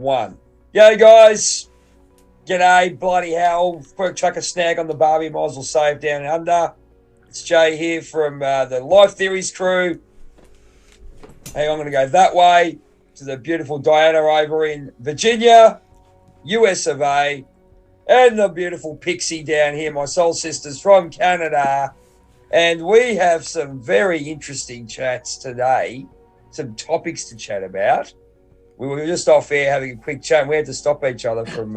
one. Yo, guys. G'day, bloody hell. Chuck a snag on the Barbie, might as well save down and under. It's Jay here from the Life Theories crew. Hey, I'm going to go that way to the beautiful Diana over in Virginia, US of A, and the beautiful Pixie down here, my soul sisters from Canada. And we have some very interesting chats today, some topics to chat about. We were just off air having a quick chat, and we had to stop each other from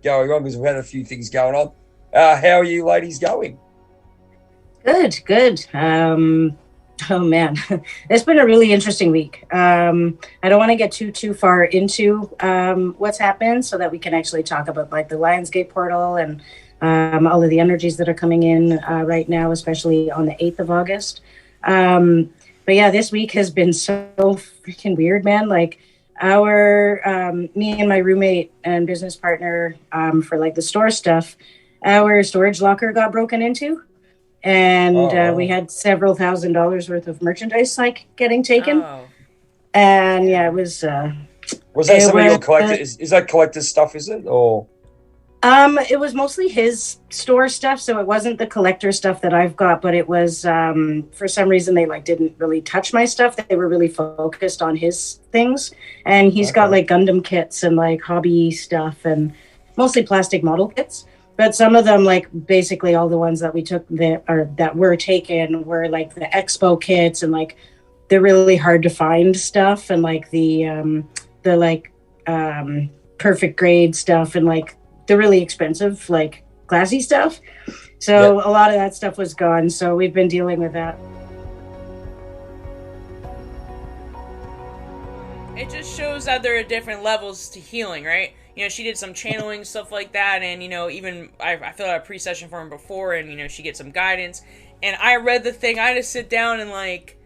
going on because we've had a few things going on. How are you ladies going? Good. Oh man, it's been a really interesting week. I don't want to get too far into what's happened, so that we can actually talk about like the Lionsgate portal and all of the energies that are coming in right now, especially on the 8th of August. But yeah, this week has been so freaking weird, man. Like me and my roommate and business partner for like the store stuff, our storage locker got broken into. And we had several $1,000s worth of merchandise like getting taken. And yeah, it was that some of your collector is that collector's stuff, is it? Or it was mostly his store stuff, so it wasn't the collector stuff that I've got, but it was for some reason they like didn't really touch my stuff. They were really focused on his things. And he's got like Gundam kits and like hobby stuff and mostly plastic model kits. But some of them, like basically all the ones that we took that were taken were like the expo kits and like the really hard to find stuff and like the perfect grade stuff and like the really expensive like classy stuff. So A lot of that stuff was gone. So we've been dealing with that. It just shows that there are different levels to healing, right? You know, she did some channeling, stuff like that, and, you know, even I filled out a pre-session for him before, and, you know, she gets some guidance. And I read the thing, I had to sit down and, like,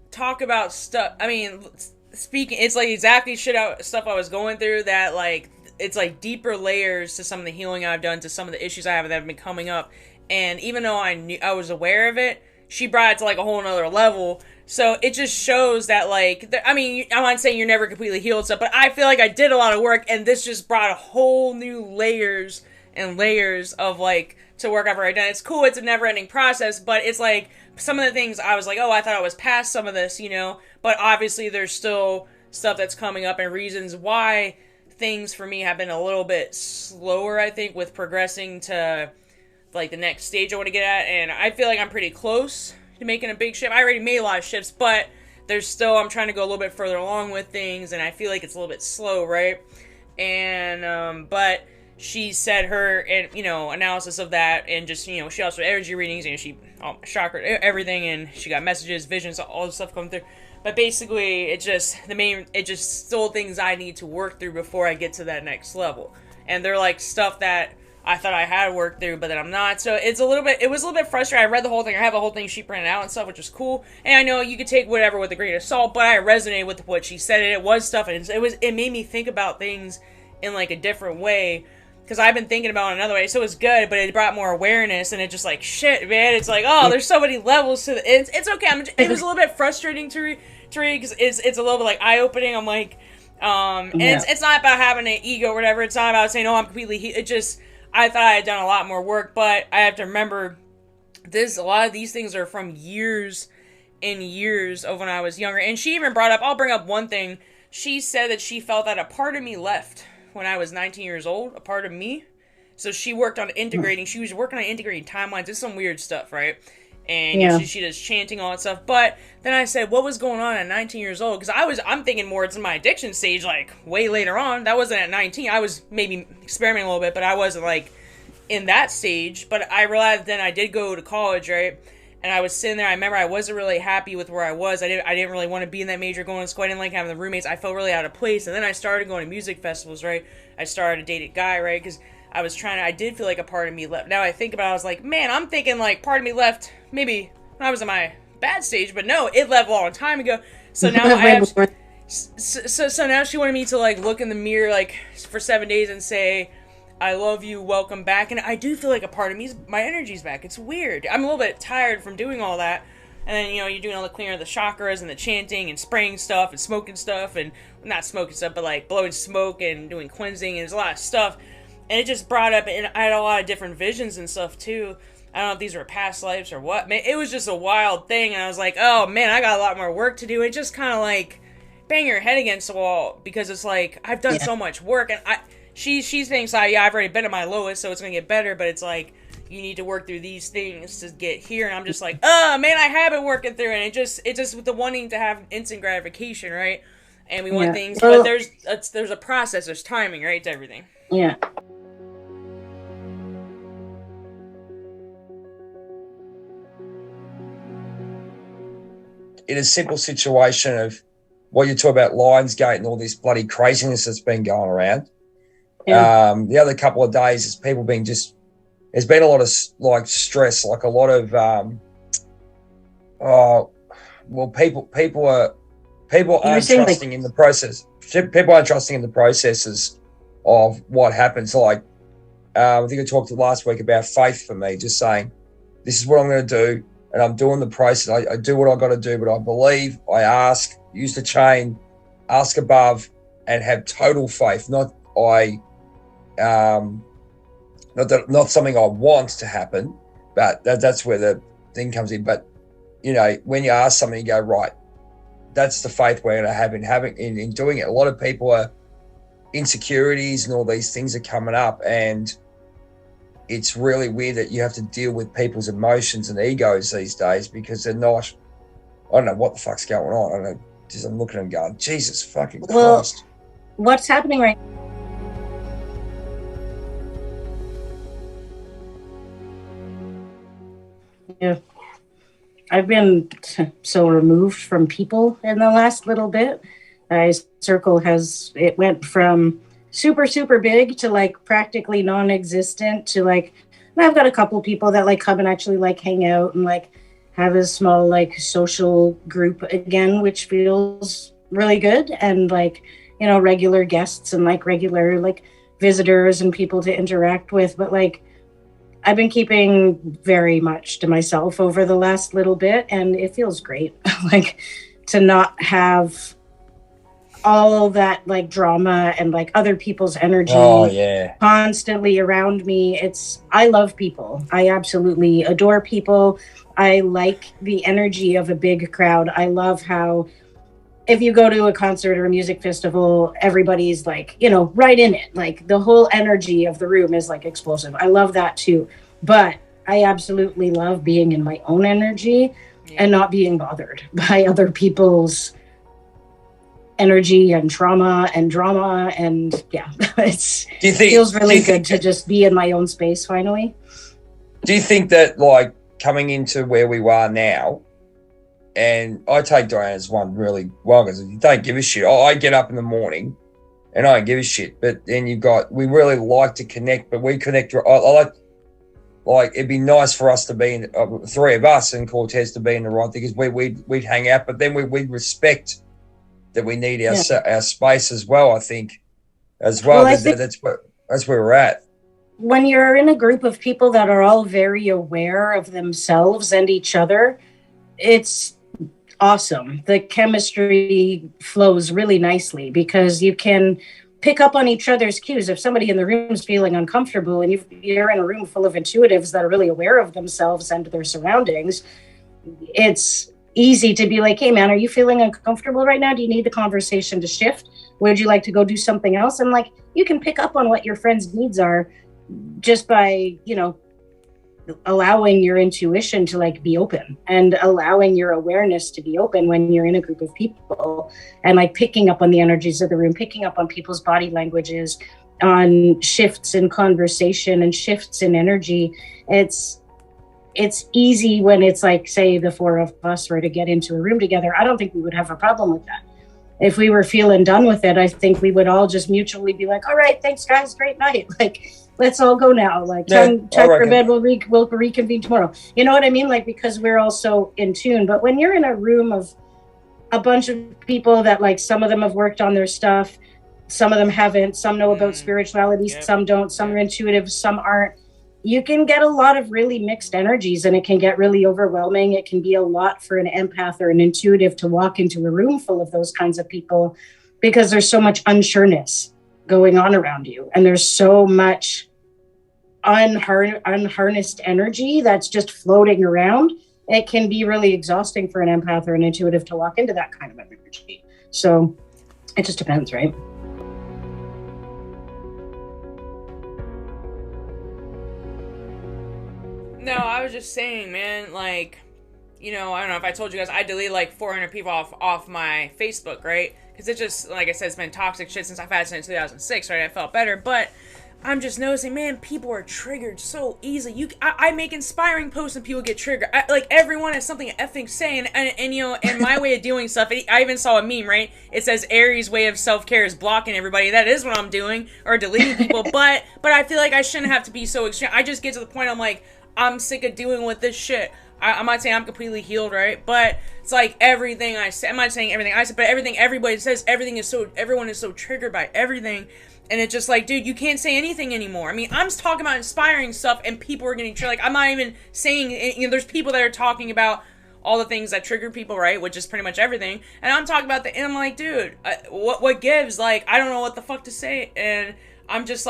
talk about stuff. I mean, speaking, it's, like, exactly stuff I was going through that, like, it's, like, deeper layers to some of the healing I've done, to some of the issues I have that have been coming up. And even though I was aware of it, she brought it to, like, a whole nother level. So it just shows that, like, I mean, I'm not saying you're never completely healed stuff, but I feel like I did a lot of work, and this just brought a whole new layers and layers of, like, to work I've already done. It's cool, it's a never-ending process, but it's, like, some of the things I was like, oh, I thought I was past some of this, you know, but obviously there's still stuff that's coming up and reasons why things for me have been a little bit slower, I think, with progressing to, like, the next stage I want to get at, and I feel like I'm pretty close to making a big shift. I already made a lot of shifts, but I'm trying to go a little bit further along with things, and I feel like it's a little bit slow, right? And, but she said her, and, you know, analysis of that, and just, you know, she also energy readings, and she, chakra, everything, and she got messages, visions, all this stuff coming through. But basically, it just still things I need to work through before I get to that next level. And they're like stuff that I thought I had worked through, but then I'm not. So it was a little bit frustrating. I read the whole thing. I have a whole thing she printed out and stuff, which is cool. And I know you could take whatever with a grain of salt, but I resonated with what she said, and it was stuff, and it made me think about things in like a different way, because I've been thinking about it another way. So it was good, but it brought more awareness, and it just like, shit, man. It's like, oh, there's so many levels to it. It's okay. It was a little bit frustrating to read, because it's a little bit like eye-opening. I'm like, and it's not about having an ego or whatever. It's not about saying, oh, I'm completely, it just, I thought I had done a lot more work, but I have to remember a lot of these things are from years and years of when I was younger. And she even I'll bring up one thing. She said that she felt that a part of me left when I was 19 years old, a part of me. So she worked on integrating, she was working on integrating timelines. It's some weird stuff, right? And she does chanting, all that stuff. But then I said, what was going on at 19 years old? Because I'm thinking more it's in my addiction stage, like way later on. That wasn't at 19. I was maybe experimenting a little bit, but I wasn't like in that stage. But I realized then I did go to college, right? And I was sitting there. I remember I wasn't really happy with where I was. I didn't really want to be in that major going to school. I didn't like having the roommates. I felt really out of place. And then I started going to music festivals, right? I started to date a guy, right? Because I did feel like a part of me left. Now I think about it, I was like, man, I'm thinking like part of me left maybe when I was in my bad stage, but no, it left a long time ago. So now so now she wanted me to like look in the mirror like for 7 days and say, I love you, welcome back. And I do feel like a part of me, my energy's back. It's weird. I'm a little bit tired from doing all that. and then you're doing all the clearing of the chakras and the chanting and spraying stuff and smoking stuff, and not smoking stuff, but like blowing smoke and doing cleansing, and there's a lot of stuff, and it just brought up, and I had a lot of different visions and stuff too. I don't know if these were past lives or what. Man, it was just a wild thing, and I was like, oh man, I got a lot more work to do. It just kind of like bang your head against the wall, because it's like, I've done so much work, and she thinks, yeah, I've already been at my lowest, so it's gonna get better, but it's like, you need to work through these things to get here, and I'm just like, oh man, I have been working through it, and it just with the wanting to have instant gratification, right? And we want things, but there's a process, there's timing, right, to everything. Yeah. In a simple situation of what you talk about, Lionsgate and all this bloody craziness that's been going around. Yeah. The other couple of days is people being there's been a lot of like stress, like a lot of people aren't trusting in the process. People aren't trusting in the processes of what happens. Like I think I talked last week about faith for me, just saying, this is what I'm going to do, and I'm doing the process. I do what I've got to do, but I believe, I ask, use the chain, ask above, and have total faith. Not something I want to happen, but that's where the thing comes in. But when you ask something, you go, right, that's the faith we're going to have in doing it. A lot of people are insecurities and all these things are coming up, and it's really weird that you have to deal with people's emotions and egos these days, because they're not, I don't know what the fuck's going on. I don't know. Just I'm looking at them going, Jesus fucking Christ. What's happening right now? Yeah. I've been so removed from people in the last little bit. My circle it went from super, super big to like practically non-existent to like, I've got a couple people that like come and actually like hang out and like have a small like social group again, which feels really good. And like, regular guests and like regular like visitors and people to interact with. But like, I've been keeping very much to myself over the last little bit, and it feels great. Like to not have all that like drama and like other people's energy constantly around me. I love people. I absolutely adore people. I like the energy of a big crowd. I love how if you go to a concert or a music festival, everybody's like, right in it. Like the whole energy of the room is like explosive. I love that too. But I absolutely love being in my own energy and not being bothered by other people's energy and trauma and drama. And it feels really good to just be in my own space finally. Do you think that like coming into where we are now, and I take Diana's one really well, because you don't give a shit. I get up in the morning and I don't give a shit, but then we really like to connect, but we connect. I like it'd be nice for us to be in, three of us and Cortez to be in the right thing, because we'd hang out, but then we'd respect that we need our space as well, I think, as well. Well, that's where we're at. When you're in a group of people that are all very aware of themselves and each other, it's awesome. The chemistry flows really nicely because you can pick up on each other's cues. If somebody in the room is feeling uncomfortable and you're in a room full of intuitives that are really aware of themselves and their surroundings, it's easy to be like, hey man, are you feeling uncomfortable right now? Do you need the conversation to shift? Would you like to go do something else? And like, you can pick up on what your friend's needs are just by, allowing your intuition to like be open and allowing your awareness to be open when you're in a group of people, and like picking up on the energies of the room, picking up on people's body languages, on shifts in conversation and shifts in energy. It's easy when it's like, say the four of us were to get into a room together. I don't think we would have a problem with that. If we were feeling done with it, I think we would all just mutually be like, all right, thanks guys, great night. Like, let's all go now. Like, time for bed, we'll reconvene tomorrow. You know what I mean? Like, because we're all so in tune. But when you're in a room of a bunch of people that like, some of them have worked on their stuff, some of them haven't, some know about spirituality, some don't, some are intuitive, some aren't. you can get a lot of really mixed energies, and it can get really overwhelming. It can be a lot for an empath or an intuitive to walk into a room full of those kinds of people, because there's so much unsureness going on around you. And there's so much unharnessed energy that's just floating around. It can be really exhausting for an empath or an intuitive to walk into that kind of energy. So it just depends, right? No, I was just saying, man, like, you know, I don't know if I told you guys, I deleted like 400 people off my Facebook, right? Because it just, like I said, it's been toxic shit since I've had it since 2006, right? I felt better, but I'm just noticing, man, people are triggered so easily. I make inspiring posts and people get triggered. Like, everyone has something to effing say, and you know, and my way of doing stuff, I even saw a meme, right? It says Aries' way of self-care is blocking everybody. That is what I'm doing, or deleting people, but I feel like I shouldn't have to be so extreme. I just get to the point, I'm like, I'm sick of dealing with this shit. I'm not saying I'm completely healed, right? But it's like everything I say. I'm not saying everything I said, but everything everybody says. Everyone is so triggered by everything, and it's just like, dude, you can't say anything anymore. I mean, I'm just talking about inspiring stuff, and people are getting triggered. Like, I'm not even saying. You know, there's people that are talking about all the things that trigger people, right? Which is pretty much everything. And I'm talking about and I'm like, dude, what gives? Like, I don't know what the fuck to say, and I'm just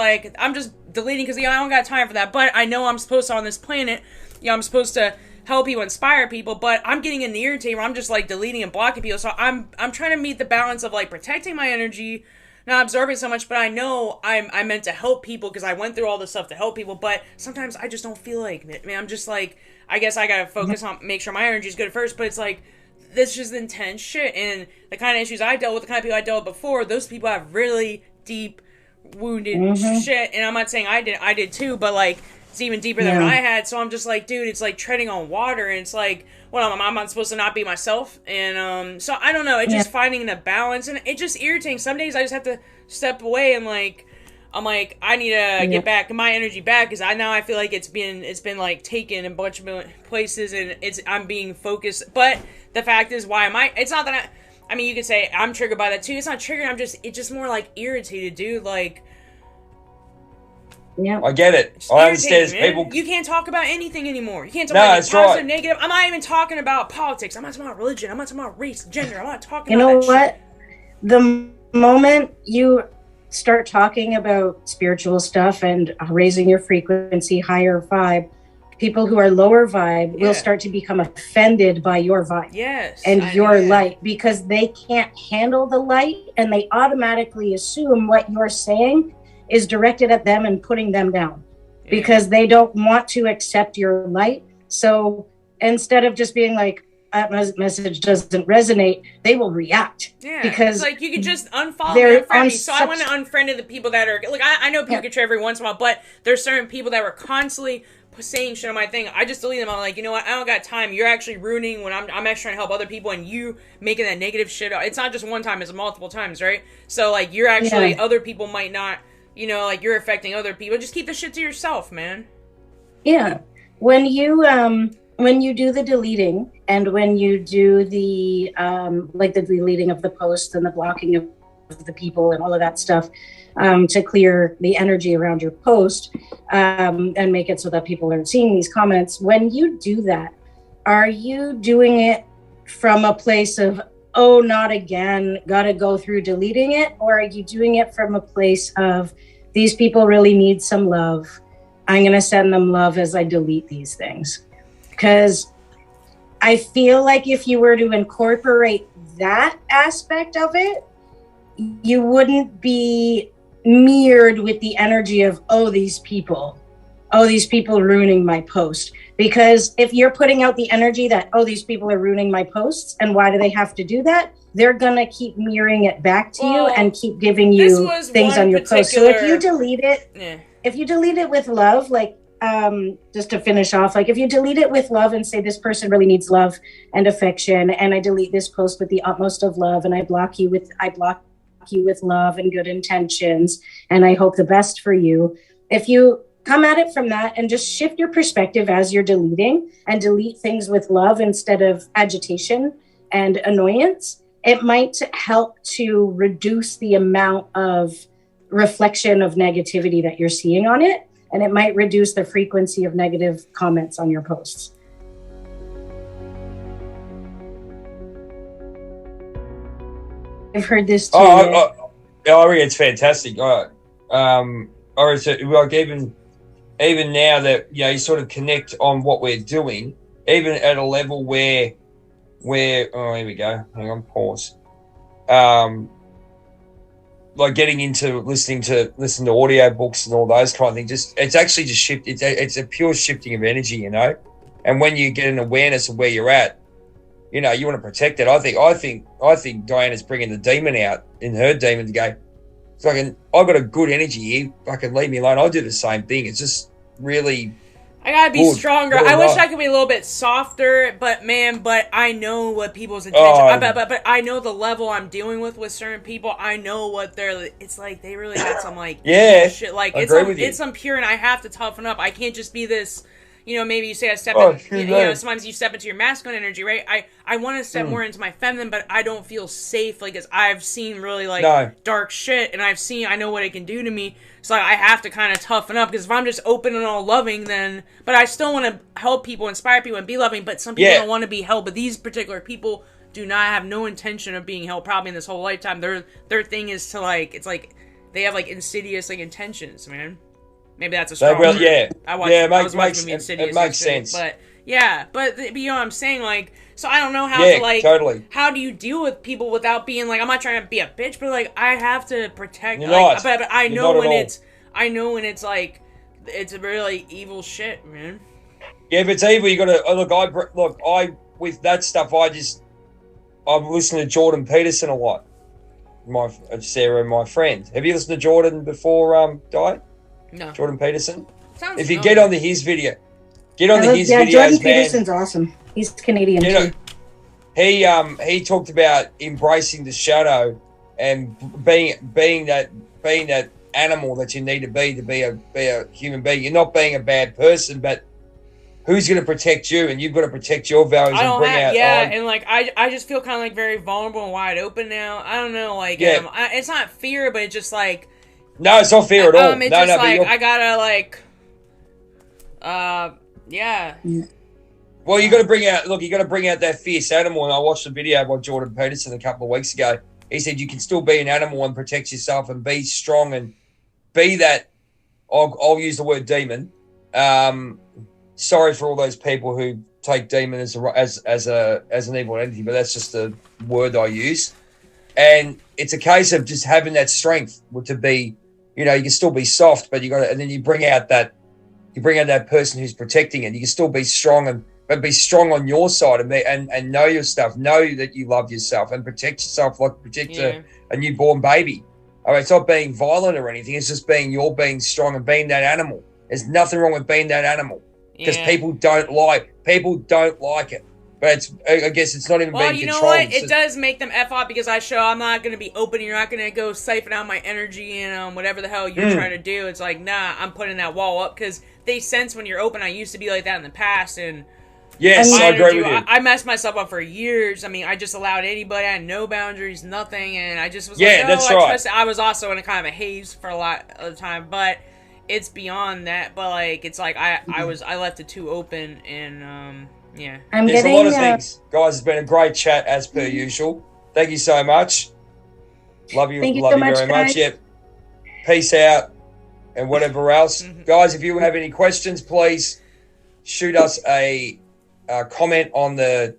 deleting because, I don't got time for that. But I know I'm supposed to, on this planet, I'm supposed to help people, inspire people, but I'm getting in the irritating where I'm just like deleting and blocking people. So I'm trying to meet the balance of like protecting my energy, not absorbing so much, but I know I'm meant to help people because I went through all this stuff to help people, but sometimes I just don't feel like it. I mean, I'm just like, I guess I gotta focus on, make sure my energy is good first, but it's like, this is intense shit, and the kind of issues I dealt with, the kind of people I dealt with before, those people have really deep wounded shit, and I'm not saying I did too, but like, it's even deeper than what I had. So I'm just like, dude, it's like treading on water, and it's like, well, I'm not supposed to not be myself, and so I don't know, it's just finding the balance, and it's just irritating. Some days I just have to step away, and like, I'm like, I need to get back my energy back, because I feel like it's been like taken in a bunch of places, and I'm being focused. But the fact is, it's not that I mean, you could say I'm triggered by that too. It's not triggered. It's just more like irritated, dude. Like, yeah, I get it. I understand. People, you can't talk about anything anymore. You can't talk about positive, negative. I'm not even talking about politics. I'm not talking about religion. I'm not talking about race, gender. I'm not talking about that shit. You know what? The moment you start talking about spiritual stuff and raising your frequency, higher vibe, people who are lower vibe will start to become offended by your vibe and your light, because they can't handle the light, and they automatically assume what you're saying is directed at them and putting them down because they don't want to accept your light. So instead of just being like, that message doesn't resonate, they will react. Yeah, because it's like you can just unfollow me, unfriend me. So I want to unfriend the people that are like, I know people get triggered every once in a while, but there's certain people that were constantly saying shit on my thing. I just delete them. I'm like, you know what? I don't got time. You're actually ruining when I'm actually trying to help other people, and you making that negative shit. It's not just one time; it's multiple times, right? So like, you're actually other people might not. You know, like, you're affecting other people. Just keep the shit to yourself, man. Yeah. When you do the deleting, and when you do the like the deleting of the posts and the blocking of the people and all of that stuff, to clear the energy around your post, and make it so that people aren't seeing these comments, when you do that, are you doing it from a place of, oh, not again, gotta go through deleting it? Or are you doing it from a place of, these people really need some love, I'm gonna send them love as I delete these things? Because I feel like if you were to incorporate that aspect of it, you wouldn't be mirrored with the energy of, oh, these people ruining my post. Because if you're putting out the energy that, oh, these people are ruining my posts, and why do they have to do that? They're gonna keep mirroring it back to you and keep giving you things on your post. So if you delete it, with love, like, just to finish off, like, if you delete it with love and say, this person really needs love and affection, and I delete this post with the utmost of love, and I block you with love and good intentions, and I hope the best for you. If you come at it from that and just shift your perspective as you're deleting, and delete things with love instead of agitation and annoyance, it might help to reduce the amount of reflection of negativity that you're seeing on it. and it might reduce the frequency of negative comments on your posts. I've heard this too. I think it's fantastic. Like even now that you sort of connect on what we're doing, even at a level where here we go. Hang on, pause. Like getting into listening to audio books and all those kind of things. It's actually just shift. It's a pure shifting of energy, And when you get an awareness of where you're at, you want to protect it. I think Diana's bringing the demon out in her demon to go. It's like I've got a good energy here. Fucking leave me alone. I do the same thing. It's just really. I gotta be stronger. I wish I could be a little bit softer, but I know what people's intentions. But I know the level I'm dealing with certain people. I know what they're. It's like they really had some shit. Like it's some pure, and I have to toughen up. I can't just be this. Maybe you say I step in, sometimes you step into your masculine energy, right? I want to step more into my feminine, but I don't feel safe, as I've seen really, dark shit, and I know what it can do to me, so I have to kind of toughen up, because if I'm just open and all loving, then, but I still want to help people, inspire people, and be loving, but some people don't want to be helped, but these particular people do not have no intention of being helped, probably in this whole lifetime. Their thing is to, it's like, they have, insidious, intentions, man. Maybe that's a strong word. It makes sense. But you know what I'm saying? So I don't know how to totally. How do you deal with people without being I'm not trying to be a bitch, but I have to protect. You're not. But I know when it's it's really evil shit, man. Yeah, if it's evil, you got to with that stuff. I'm listening to Jordan Peterson a lot. Sarah, my friend. Have you listened to Jordan before? Di? No. Jordan Peterson. Sounds if you get onto his video, videos, Jordan Peterson's awesome. He's Canadian too. He talked about embracing the shadow and being that animal that you need to be a human being. You're not being a bad person, but who's going to protect you? And you've got to protect your values and bring out. And I just feel kind of very vulnerable and wide open now. I don't know, it's not fear, but it's just no, it's not fear at all. It's just I gotta Well, you got to bring out that fierce animal. And I watched a video by Jordan Peterson a couple of weeks ago. He said you can still be an animal and protect yourself and be strong and be that. I'll use the word demon. Sorry for all those people who take demon as an evil entity, but that's just the word I use. And it's a case of just having that strength to be. You can still be soft, but and then you bring out that person who's protecting it. You can still be strong but be strong on your side and know your stuff. Know that you love yourself and protect yourself like protect a newborn baby. All right, it's not being violent or anything. It's just you're being strong and being that animal. There's nothing wrong with being that animal because people don't like it. But I guess it's not even being controlled. Well, you know what? It does make them F off because I'm not going to be open. You're not going to go siphon out my energy and whatever the hell you're trying to do. It's nah, I'm putting that wall up because they sense when you're open. I used to be like that in the past. And yes, I agree with you. I messed myself up for years. I mean, I just allowed anybody. I had no boundaries, nothing. And I just was that's right. I was also in a kind of a haze for a lot of the time. But it's beyond that. But I left it too open and... Yeah. There's a lot of things. Guys, it's been a great chat as per usual. Thank you so much. Love you very much. Yep. Peace out and whatever else. Guys, if you have any questions, please shoot us a comment on the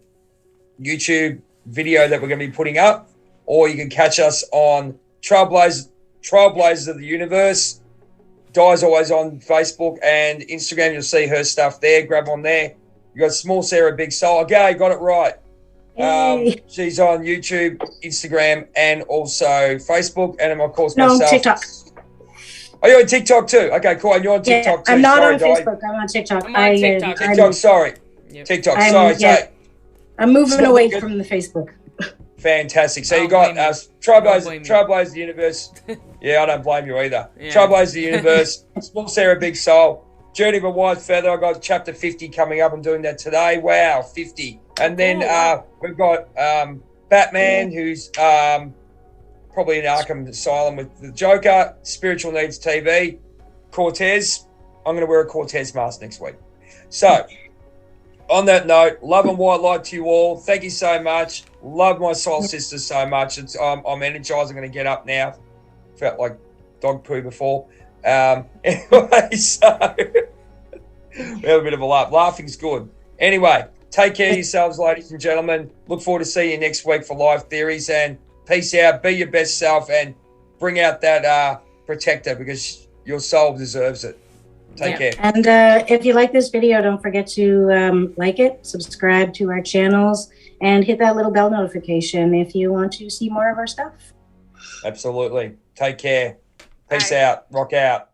YouTube video that we're going to be putting up, or you can catch us on Trailblazers of the Universe. Di's always on Facebook and Instagram. You'll see her stuff there. Grab on there. You got Small Sarah, Big Soul. Okay, got it right. She's on YouTube, Instagram, and also Facebook, and of course myself. TikTok. Oh, you're on TikTok too. Okay, cool. And you're on TikTok too. I'm not on Facebook. I'm on TikTok. I'm on TikTok. TikTok. Sorry. Yep. TikTok. Sorry. I'm moving away from the Facebook. Fantastic. So you got Trailblazers the Universe. Yeah, I don't blame you either. Yeah. Trailblazers the Universe, Small Sarah, Big Soul. Journey of a Whitefeather. I got chapter 50 coming up. I'm doing that today. Wow, 50. And then we've got Batman, who's probably in Arkham Asylum with the Joker. Spiritual Needs TV. Cortez. I'm going to wear a Cortez mask next week. So, on that note, love and white light to you all. Thank you so much. Love my soul sisters so much. I'm energized. I'm going to get up now. Felt like dog poo before. Anyway, so we have a bit of a laugh. Laughing's good. Anyway, take care of yourselves, ladies and gentlemen. Look forward to seeing you next week for Live Theories. And peace out. Be your best self and bring out that protector because your soul deserves it. Take care. And if you like this video, don't forget to like it, subscribe to our channels, and hit that little bell notification if you want to see more of our stuff. Absolutely. Take care. Peace out. Rock out.